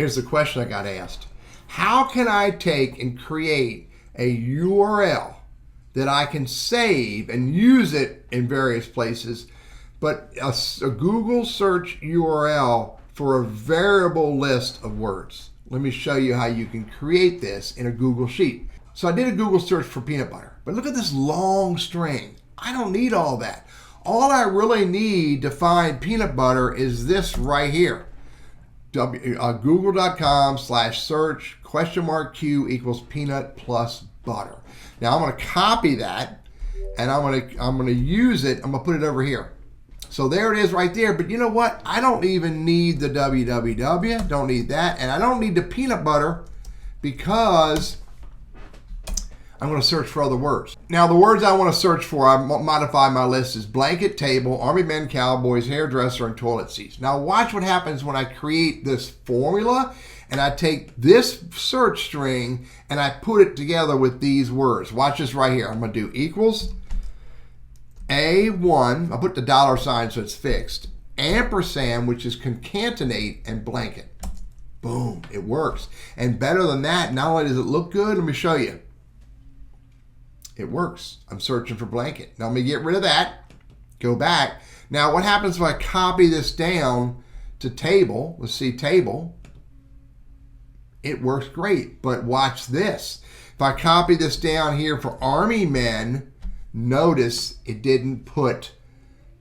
Here's the question I got asked. How can I take and create a URL that I can save and use it in various places, but a Google search URL for a variable list of words? Let me show you how you can create this in a Google Sheet. So I did a Google search for peanut butter, but look at this long string. I don't need all that. All I really need to find peanut butter is this right here. Google.com/search $Q equals peanut plus butter. Now I'm going to copy that and I'm going to use it. I'm going to put it over here. So there it is right there. But you know what? I don't even need the www. Don't need that. And I don't need the peanut butter because I'm going to search for other words. Now the words I want to search for, I modify my list is blanket, table, army men, cowboys, hairdresser, and toilet seats. Now watch what happens when I create this formula and I take this search string and I put it together with these words. Watch this right here. I'm going to do equals A1. I put the $sign so it's fixed. Ampersand, which is concatenate, and blanket. Boom, it works. And better than that, not only does it look good, let me show you. It works. I'm searching for blanket. Now let me get rid of that. Go back. Now what happens if I copy this down to table? Let's see, table. It works great, but watch this. If I copy this down here for army men, notice it didn't make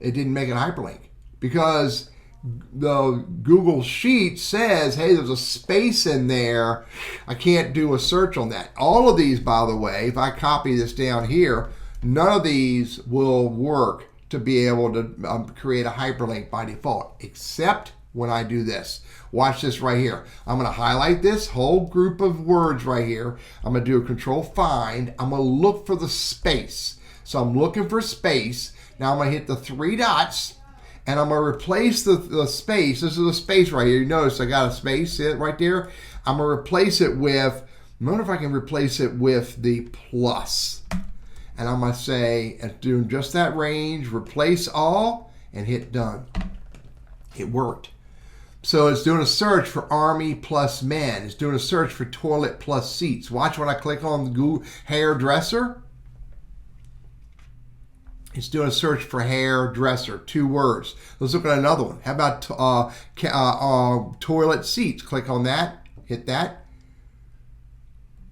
it a hyperlink because the Google Sheet says, hey, there's a space in there. I can't do a search on that. All of these, by the way, if I copy this down here, none of these will work to be able to create a hyperlink by default, except when I do this. Watch this right here. I'm going to highlight this whole group of words right here. I'm going to do a control find. I'm going to look for the space. So I'm looking for space. Now I'm going to hit the 3 dots. And I'm going to replace the space. This is the space right here. You notice I got a space right there. I'm going to replace it with, I wonder if I can replace it with the plus. And I'm going to say, and doing just that range, replace all, and hit done. It worked. So it's doing a search for army plus men. It's doing a search for toilet plus seats. Watch when I click on the Google hairdresser. It's doing a search for hairdresser, 2 words. Let's look at another one. How about toilet seats? Click on that, hit that.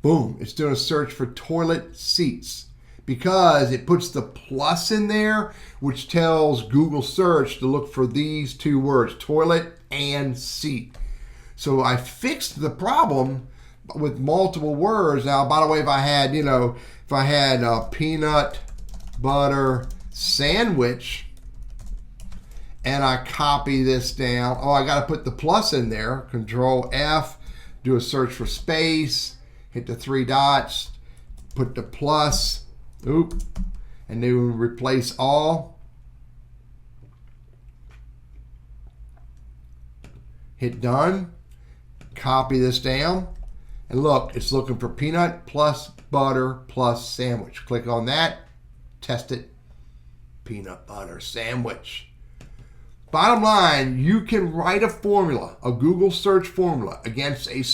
Boom, it's doing a search for toilet seats because it puts the plus in there, which tells Google search to look for these 2 words, toilet and seat. So I fixed the problem with multiple words. Now, by the way, if I had, peanut butter sandwich and I copy this down, I got to put the plus in there, control F, do a search for space, hit the 3 dots, put the plus, and then replace all, hit done, copy this down, and look, it's looking for peanut plus butter plus sandwich. Click on that. Test it. Peanut butter sandwich. Bottom line, you can write a formula, a Google search formula, against a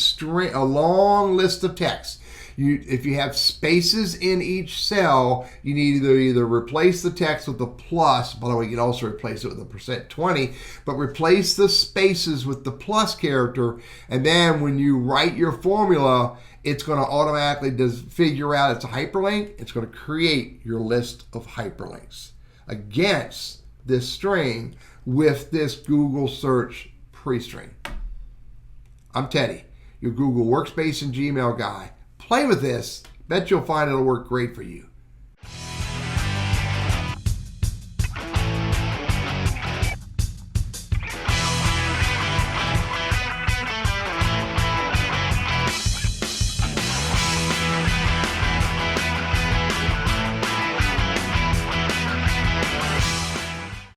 long list of text. If you have spaces in each cell, you need to either replace the text with the plus. By the way, you can also replace it with a %20, but replace the spaces with the plus character, and then when you write your formula, it's going to automatically figure out it's a hyperlink. It's going to create your list of hyperlinks against this string with this Google search pre-string. I'm Teddy, your Google Workspace and Gmail guy. Play with this. Bet you'll find it'll work great for you.